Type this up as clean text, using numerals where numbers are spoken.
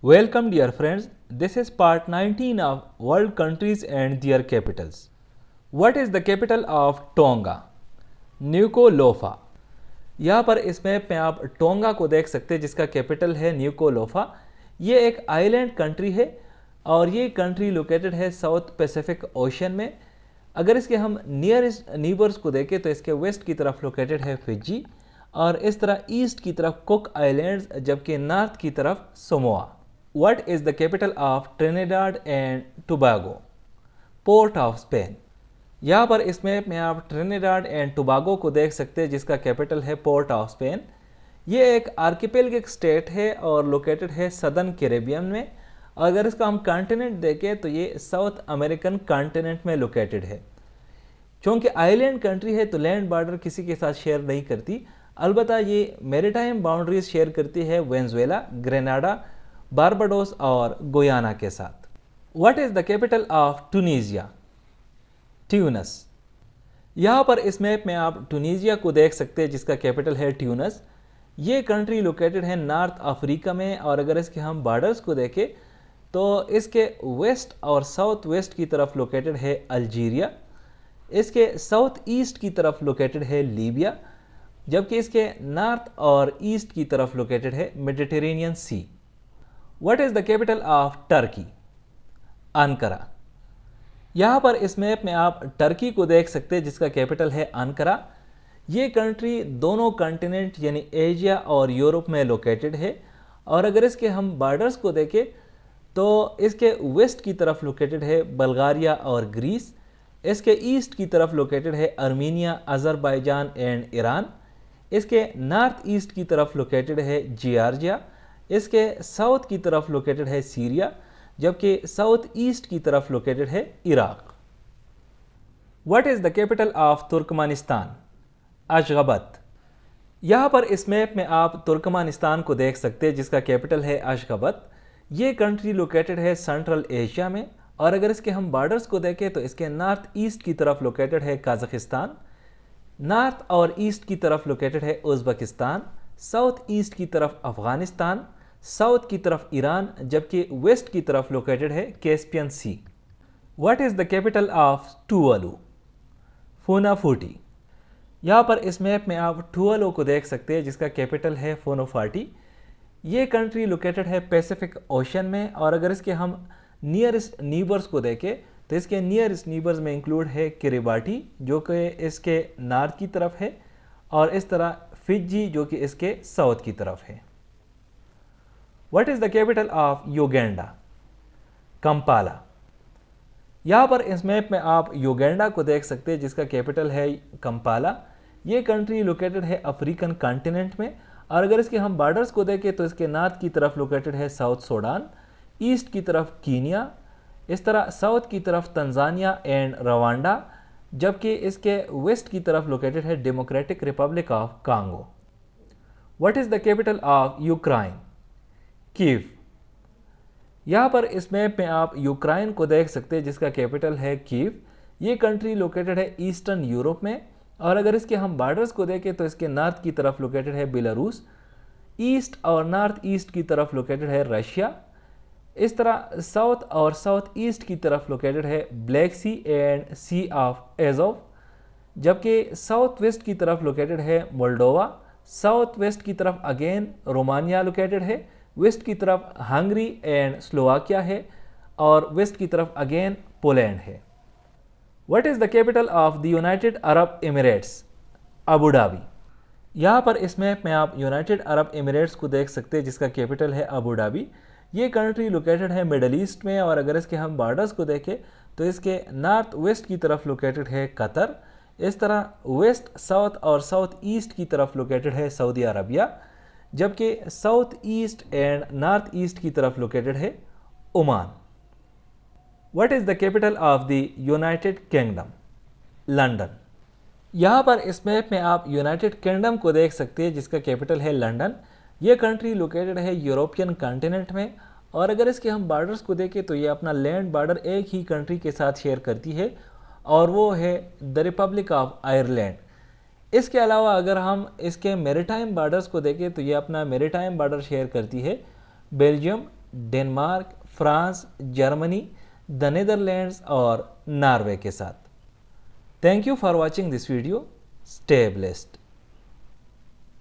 Welcome dear friends, this is part 19 of World Countries and Their Capitals. What is the capital of Tonga? न्यूकोलोफा। यहाँ पर इस map में आप टोंगा को देख सकते हैं जिसका कैपिटल है न्यूकोलोफा। ये एक आइलैंड कंट्री है और ये कंट्री लोकेटेड है साउथ पैसिफिक ओशन में। अगर इसके हम नियरेस्ट नीबर्स को देखें तो इसके वेस्ट की तरफ लोकेटेड है फिजी और इस तरह ईस्ट की तरफ कुक आइलैंड्स जबकि नॉर्थ की तरफ Samoa. What is the capital of Trinidad and Tobago? Port of Spain। यहाँ पर इस मैप में आप ट्रिनिडाड एंड टोबागो को देख सकते हैं जिसका कैपिटल है पोर्ट ऑफ स्पेन। ये एक आर्किपेलगिक स्टेट है और लोकेटेड है सदर्न कैरेबियन में। अगर इसका हम कॉन्टिनेंट देखें तो ये साउथ अमेरिकन कॉन्टिनेंट में लोकेटेड है। चूँकि आइलैंड कंट्री है तो लैंड बॉर्डर किसी के साथ शेयर नहीं करती, अलबत्ता ये मैरीटाइम बाउंड्रीज शेयर करती है वेनेजुएला, ग्रेनाडा, बारबाडोस और गुयाना के साथ। What is the capital of Tunisia? Tunis. यहाँ पर इस मैप में आप टूनीजिया को देख सकते हैं जिसका कैपिटल है ट्यूनस। ये कंट्री लोकेटेड है नॉर्थ अफ्रीका में और अगर इसके हम बॉर्डर्स को देखें तो इसके वेस्ट और साउथ वेस्ट की तरफ लोकेटेड है अल्जीरिया, इसके साउथ ईस्ट की तरफ लोकेटेड है लीबिया, जबकि इसके नॉर्थ और ईस्ट की तरफ लोकेटेड है Mediterranean sea. What is the capital of Turkey? Ankara. यहाँ पर इस मैप में आप टर्की को देख सकते हैं जिसका कैपिटल है अंकारा। ये कंट्री दोनों कॉन्टिनेंट यानी एशिया और यूरोप में लोकेटेड है और अगर इसके हम बॉर्डर्स को देखें तो इसके वेस्ट की तरफ लोकेटेड है बल्गारिया और ग्रीस, इसके ईस्ट की तरफ लोकेटेड है अर्मीनिया, अजरबैजान एंड ईरान, इसके नॉर्थ ईस्ट की तरफ लोकेटेड है जॉर्जिया, इसके साउथ की तरफ लोकेटेड है सीरिया, जबकि साउथ ईस्ट की तरफ लोकेटेड है Iraq. What is the capital of Turkmenistan? Ashgabat. यहाँ पर इस मैप में आप तुर्कमेनिस्तान को देख सकते हैं जिसका कैपिटल है अशगाबत। ये कंट्री लोकेटेड है सेंट्रल एशिया में और अगर इसके हम बॉर्डर्स को देखें तो इसके नॉर्थ ईस्ट की तरफ लोकेटेड है कजाकिस्तान, नॉर्थ और ईस्ट की तरफ लोकेटेड है उज़्बेकिस्तान, साउथ ईस्ट की तरफ अफगानिस्तान, साउथ की तरफ ईरान, जबकि वेस्ट की तरफ लोकेटेड है Caspian sea. What is the capital of Tuvalu? Funafuti. यहाँ पर इस मैप में आप टुवालू को देख सकते हैं जिसका कैपिटल है फुनाफुटी। ये कंट्री लोकेटेड है पैसिफिक ओशन में और अगर इसके हम नियरेस्ट नीबर्स को देखें तो इसके नियरेस्ट नीबर्स में इंक्लूड है किरिबाटी जो कि इसके नॉर्थ की तरफ है और इस तरह फिजी जो कि इसके साउथ की तरफ है। What is the capital of Uganda? Kampala. यहाँ पर इस मैप में आप युगांडा को देख सकते हैं जिसका कैपिटल है कंपाला। ये कंट्री लोकेटेड है अफ्रीकन कॉन्टिनेंट में और अगर इसके हम बॉर्डर्स को देखें तो इसके नॉर्थ की तरफ लोकेटेड है साउथ सूडान, ईस्ट की तरफ कीनिया, इस तरह साउथ की तरफ तंजानिया एंड रवांडा, जबकि इसके वेस्ट की तरफ लोकेटेड है democratic Republic of Congo. What is the capital of Ukraine? Kyiv. यहाँ पर इस मैप में आप यूक्रेन को देख सकते हैं जिसका कैपिटल है कीव। ये कंट्री लोकेटेड है ईस्टर्न यूरोप में और अगर इसके हम बॉर्डर्स को देखें तो इसके नॉर्थ की तरफ लोकेटेड है बेलारूस, ईस्ट और नॉर्थ ईस्ट की तरफ लोकेटेड है रशिया, इस तरह साउथ और साउथ ईस्ट की तरफ लोकेटेड है Black Sea and Sea of Azov, जबकि साउथ वेस्ट की तरफ लोकेटेड है मोल्डोवा, साउथ वेस्ट की तरफ अगेन रोमानिया लोकेटेड है, वेस्ट की तरफ हंगरी एंड स्लोवाकिया है और वेस्ट की तरफ अगेन पोलैंड है। What is the capital of the United Arab Emirates? Abu Dhabi. यहाँ पर इस मैप में आप यूनाइटेड अरब एमिरेट्स को देख सकते हैं जिसका कैपिटल है अबू धाबी। ये कंट्री लोकेटेड है मिडल ईस्ट में और अगर इसके हम बॉर्डर्स को देखें तो इसके नॉर्थ वेस्ट की तरफ लोकेटेड है कतर, इस तरह वेस्ट साउथ और साउथ ईस्ट की तरफ लोकेटेड है सऊदी अरबिया, जबकि south east and north east की तरफ लोकेटेड है Oman. What is the capital of the United kingdom? London. यहाँ पर इस मैप में आप यूनाइटेड किंगडम को देख सकते हैं जिसका कैपिटल है लंदन। ये कंट्री लोकेटेड है यूरोपियन कॉन्टिनेंट में और अगर इसके हम बॉर्डर्स को देखें तो ये अपना लैंड बॉर्डर एक ही कंट्री के साथ शेयर करती है और वो है द रिपब्लिक ऑफ आयरलैंड। इसके अलावा अगर हम इसके मैरीटाइम बॉर्डर्स को देखें तो ये अपना मैरीटाइम बॉर्डर शेयर करती है Belgium, Denmark, France, Germany, the Netherlands और नॉर्वे के साथ। Thank you for watching this video. Stay blessed.